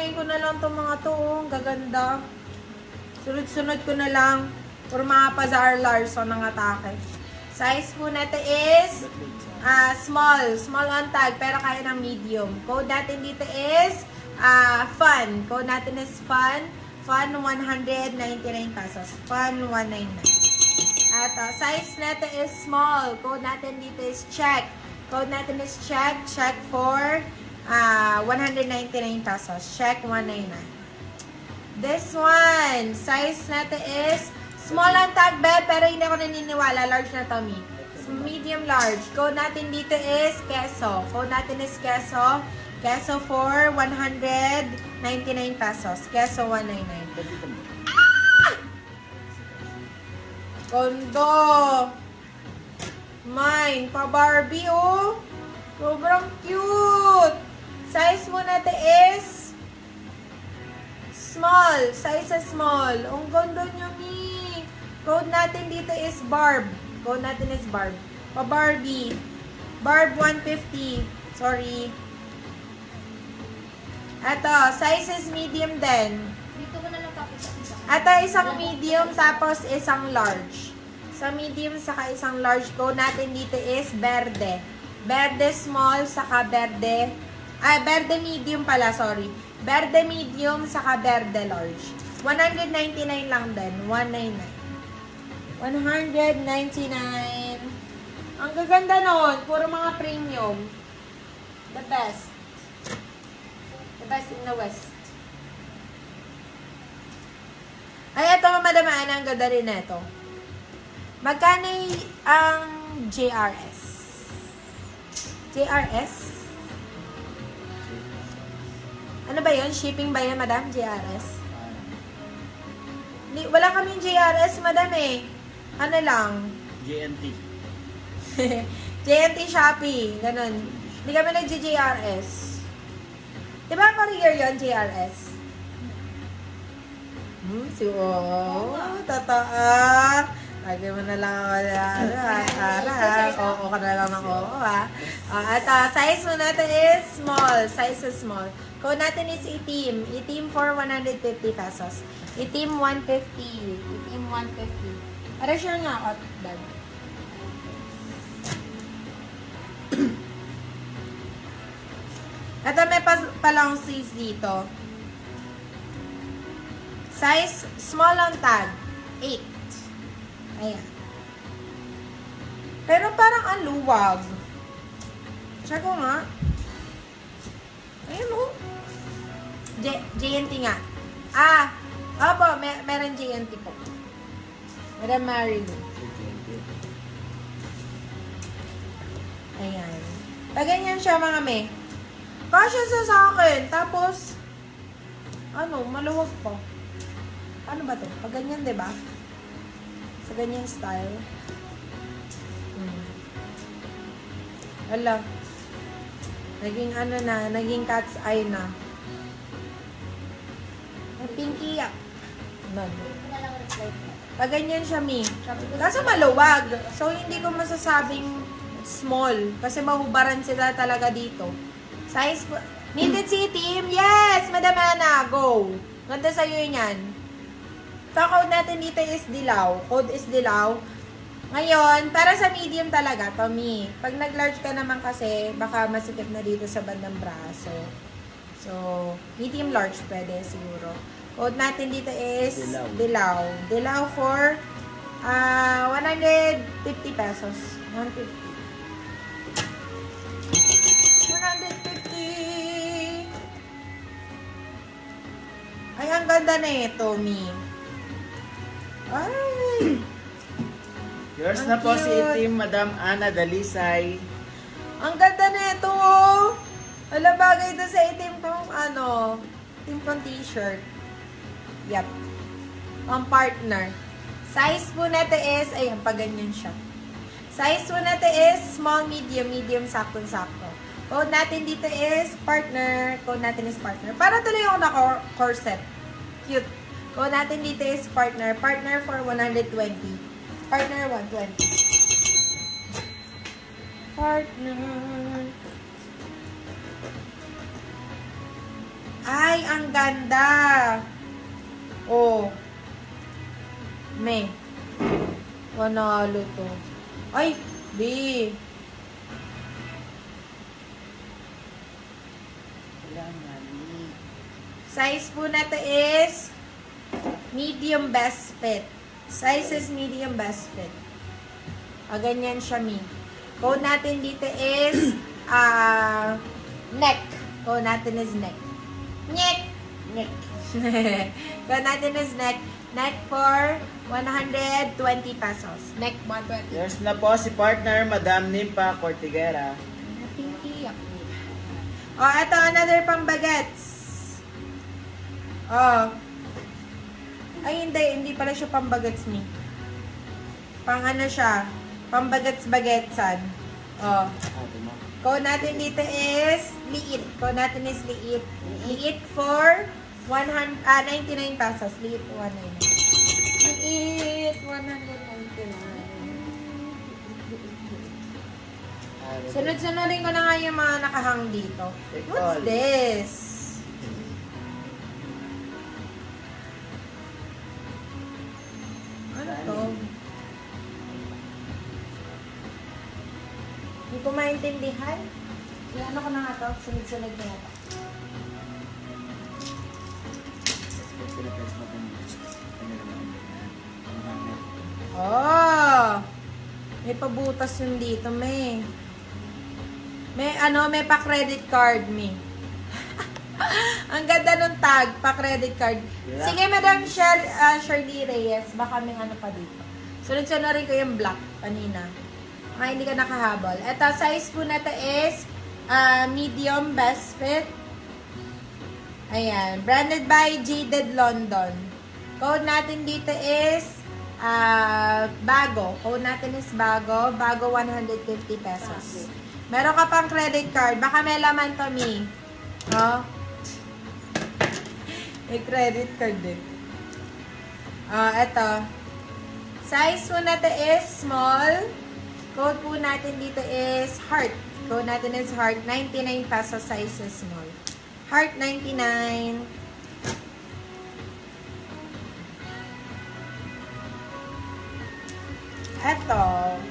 Hihilahin ko na lang itong mga to. Oh. Ang gaganda. Sunod-sunod ko na lang. Or mga Pazar Larson ang atake. Size po natin is small. Small on tag, pero kaya ng medium. Code natin dito is fun. Code natin is fun. Fun 199 pesos. Fun 199. At size natin is small. Code natin dito is check. Code natin is check. Check for 199 pesos. Check 199. This one, size natin is small ang tag, be, pero hindi ako naniniwala. Large na to, me. Medium large. Code natin dito is queso. Code natin is queso. Queso for 199 pesos. Queso 199. Ah! Kondo. Mine. Pa Barbie, oh. Sobrang cute. Size mo natin is small. Size is small. Ang ganda niya, mi. Code natin dito is Barb. Code natin is Barb. Pa Barbie. Barb 150. Sorry. Ito, size is medium din. Dito ko na lang tapos. Ito, isang medium tapos isang large. Sa medium saka isang large. Code natin dito is Verde. Verde small saka Verde. Verde medium pala, sorry. Verde medium saka Verde large. 199 lang din. 199. 199. Ang gaganda nun. Puro mga premium. The best. The best in the West. Ay, ito Madam Ana, ang ganda rin ito. Magkano ang JRS? JRS? Ano ba yun? Shipping ba yan, Madam? JRS? Wala kaming JRS, Madam eh. Ano lang? JNT. JNT Shopee. Ganun. Hindi kami nag-JRS. Diba courier yun, JRS? Totoo. Lagi mo na lang ako oo ka na lang ako, ha? At size mo natin is small. Size is small. Code natin is itim. Itim for 150 pesos. Itim 150. Itim 150. Para sure nga ako, Dad. Ito may palang sleeves dito. Size small on tag. 8. Ayan. Pero parang ang luwag. Check ko nga. Ayun o. JNT nga. Opo, meron JNT po. Madam Marilyn. Ayan. Paganyan siya mga me. Kasya siya sa akin. Tapos, maluwag po. Ano ba to? Paganyan, diba? Sa ganyang style. Ala. Naging naging cat's eye na. Ang pinky up. Pag ganyan siya, mi. Kaso maluwag. So, hindi ko masasabing small. Kasi mahubaran sila talaga dito. Size, needed si team. Yes, Madam Ana. Go. Ganda sa'yo yan. So, code natin dito is dilaw. Code is dilaw. Ngayon, para sa medium talaga, to me. Pag nag-large ka naman kasi, baka masikip na dito sa bandang braso. So, medium large pwede siguro. Code natin dito is dilaw. Dilaw for 150 pesos. 150. 150. Ay, ang ganda na ito, me. Ay! Yours Ang na po si cute. Itim, Madam Ana Dalisay. Ang ganda na ito, oh! Wala bagay ito sa itim kong, itim kong t-shirt. Yep. Ang partner. Size po natin is, ayan, pag ganyan siya. Size po natin is small, medium, medium, sakto-sakto. Code natin dito is partner. Code natin is partner. Para tuloy ako na corset. Cute. Code natin dito is partner. Partner for 120. Partner 120. Partner. Ay, ang ganda. Oh. Me. Panalo to. Ay, B. Wala mali. Size po na to is medium best fit. Size is medium best fit. Ganyan siya, Mi. Code natin dito is neck. Code natin is neck. Neck! Neck. Code natin is neck. Neck for 120 pesos. Neck 120. Yours na po si partner, Madam Nimpa Cortigera. Pinky. Oh, eto another pang bagets. Oh. Ay, hindi pala siya pang bagets ni. Pang ano siya? Pang bagets-bagetsan. Oh. Mo. Code natin dito is liit. Code natin is liit. Liit for 99 pesos. Liit 199. Liit 199. Sunod-sunodin ko na nga yung mga nakahang dito. What's this? Ano to? Hindi ko maintindihan. Ano ko na nga to? Sunod-sunod na ito. Oh! May pabutas yun dito, may. May pa-credit card, me. Ang ganda nung tag, pa-credit card. Sige, Madam Shirley Reyes, baka may ano pa dito. Sunod-sunod rin ko yung black, kanina. Hindi ka nakahabol. Ito, size po na to is medium best fit. Ayan. Branded by Jaded London. Code natin dito is bago. Code natin is bago. Bago 150 pesos. Meron ka pang credit card. Baka may laman to, Mi. Oh. May credit card din. Eto. Size po na to is small. Code po natin dito is heart. Code natin is heart. 99 pesos, size is small. Heart 99. Eto.